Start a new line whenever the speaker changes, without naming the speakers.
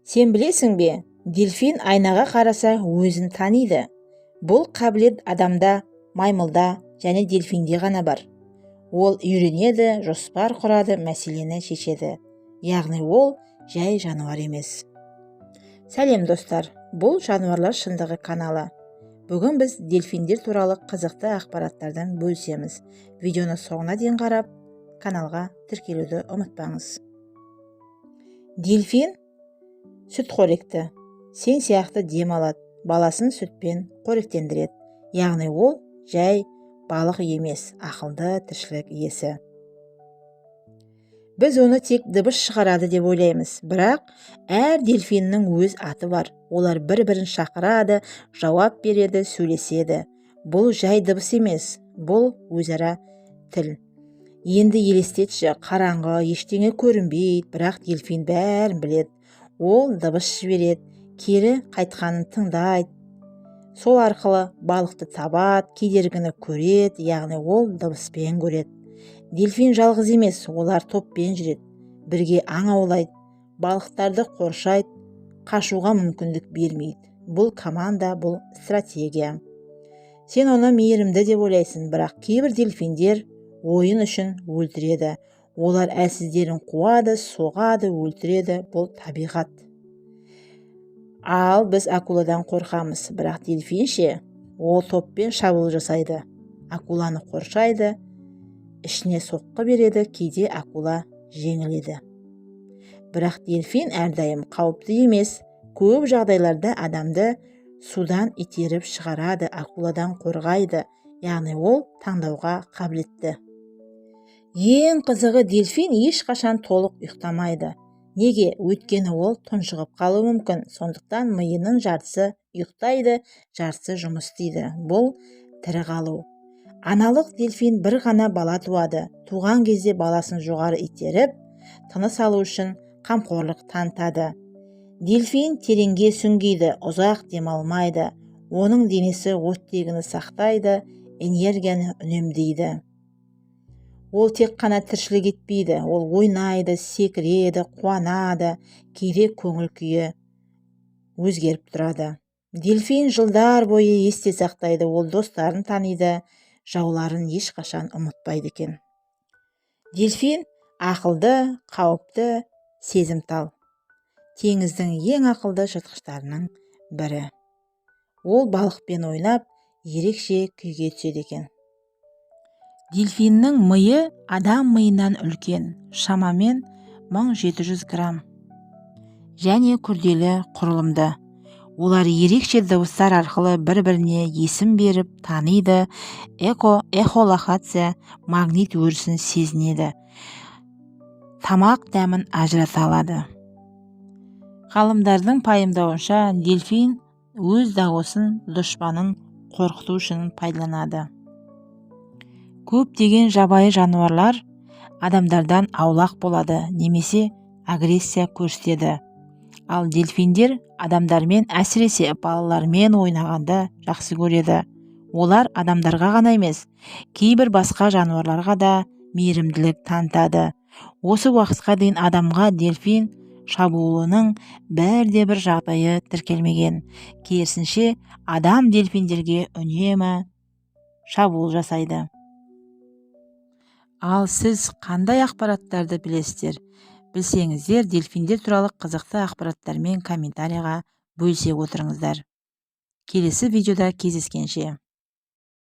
Сен білесің бе, дельфин айнаға қараса өзін таниды. Бұл қабілет адамда, маймылда және дельфинде ғана бар. Ол үйренеді, жоспар құрады, мәселені шешеді. Яғни ол жай жануар емес. Сәлем достар, бұл жануарлар шындығы каналы. Бүгін біз дельфиндер туралы қызықты ақпараттардан бөлісеміз. Видеоны соңына дейін қарап, каналға тіркелуді ұмытпаңыз. Дельфин сүт қоректі. Сен сияқты дем алады, баласын сүтпен қоректендіреді. Яғни ол жай балық емес, ақылды тіршілік иесі. Біз оны тек дыбыс шығарады деп ойлаймыз, бірақ әр дельфиннің өз аты бар. Олар бір-бірін шақырады, жауап береді, сөйлеседі. Бұл жай дыбыс емес, бұл өзара тіл. Енді елестетші, қараңғы, ештеңе көрінбейді, бірақ дельфин бәрін біледі. Ол дыбыс жібереді, кері қайтқанын тыңдайды. Сол арқылы балықты табады, кедергіні көреді, яғни ол дыбыспен көреді. Дельфин жалғыз емес, олар топпен жүреді, бірге аң аулайды, балықтарды қоршайды, қашуға мүмкіндік бермейді. Бұл команда, бұл стратегия. Сен оны мейірімді деп ойлайсың, бірақ кейбір дельфиндер ойын үшін өлтіреді. Олар әлсіздерін қуады, соғады, өлтіреді. Бұл табиғат. Ал біз акуладан қорқамыз, бірақ дельфин ше, ол топпен шабуыл жасайды. Акуланы қоршайды, ішіне соққы береді, кейде акула жеңіледі. Бірақ дельфин әрдайым қауіпті емес. Көп жағдайларда адамды судан итеріп шығарады, акуладан қорғайды. Яғни ол таңдауға қабілетті. Ең қызығы, дельфин ешқашан толық ұйықтамайды. Неге? Өйткені ол тұншығып қалуы мүмкін. Сондықтан миының жартысы ұйықтайды, жартысы жұмыс істейді. Бұл тірі қалу. Аналық дельфин бір ғана бала туады. Туған кезде баласын жоғары итеріп, тыныс алу үшін қамқорлық танытады. Дельфин тереңге сүңгиді, ұзақ демалмайды. Оның денесі оттегіні сақтайды, энергияны үнемдейді. Ол тек қана тіршілік етпейді, ол ойнайды, секіреді, қуанады, кейде көңіл күйі өзгеріп тұрады. Дельфин жылдар бойы есте сақтайды, ол достарын таниды, жауларын ешқашан ұмытпайды екен. Дельфин ақылды, қауіпті, сезімтал. Теңіздің ең ақылды жыртқыштарының бірі. Ол балықпен ойнап, ерекше күйге түседі екен. Дельфиннің миы адам миынан үлкен, шамамен 1700 грамм. Және күрделі құрылымды. Олар ерекше дыбыстар арқылы бір-біріне есім беріп таниды, эхолокация, магнит өрісін сезінеді. Тамақ дәмін ажырата алады. Ғалымдардың пайымдауынша, дельфин өз дауысын дұшпанын қорқыту үшін пайдаланады. Көптеген жабайы жануарлар адамдардан аулақ болады, немесе агрессия көрсетеді. Ал дельфиндер адамдармен, әсіресе балалармен ойнағанды жақсы көреді. Олар адамдарға ғана емес, кейбір басқа жануарларға да мейірімділік танытады. Осы уақытқа дейін адамға дельфин шабуылының бірде-бір жағдайы тіркелмеген. Керісінше, адам дельфиндерге үнемі шабуыл жасайды. Ал сіз қандай ақпараттарды білесіздер? Білсеңіздер, дельфиндер туралы қызықты ақпараттармен комментарийға бөлісе отырыңыздар. Келесі видеода кездескенше.